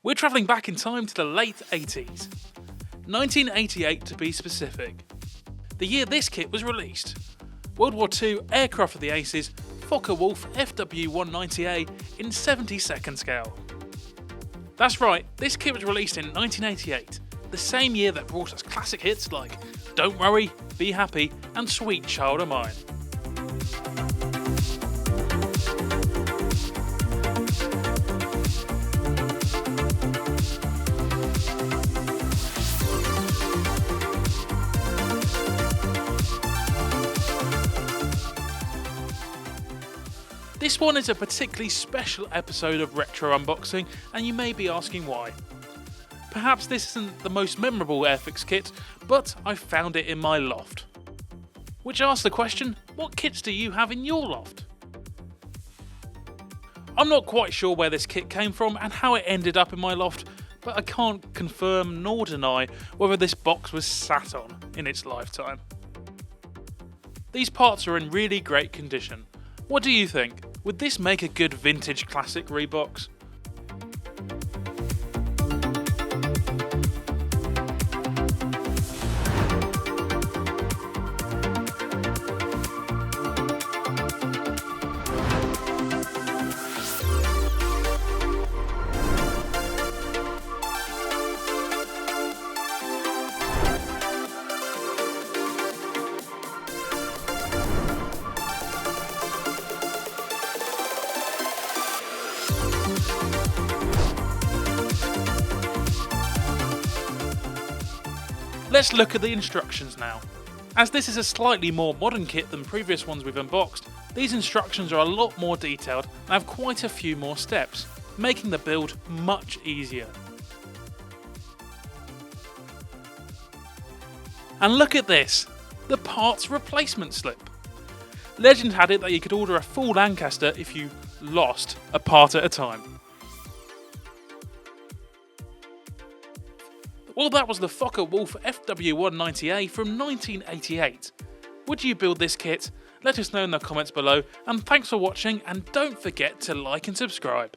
We're travelling back in time to the late 80s. 1988 to be specific. The year this kit was released. World War II aircraft of the aces, Focke-Wulf FW 190A in 70-second scale. That's right, this kit was released in 1988, the same year that brought us classic hits like Don't Worry, Be Happy and Sweet Child O' Mine. This one is a particularly special episode of Retro Unboxing, and you may be asking why. Perhaps this isn't the most memorable Airfix kit, but I found it in my loft. Which asks the question, what kits do you have in your loft? I'm not quite sure where this kit came from and how it ended up in my loft, but I can't confirm nor deny whether this box was sat on in its lifetime. These parts are in really great condition. What do you think? Would this make a good vintage classic rebox? Let's look at the instructions now. As this is a slightly more modern kit than previous ones we've unboxed, these instructions are a lot more detailed and have quite a few more steps, making the build much easier. And look at this, the parts replacement slip. Legend had it that you could order a full Lancaster if you lost a part at a time. Well, that was the Focke-Wulf FW 190A from 1988. Would you build this kit? Let us know in the comments below, and thanks for watching, and don't forget to like and subscribe.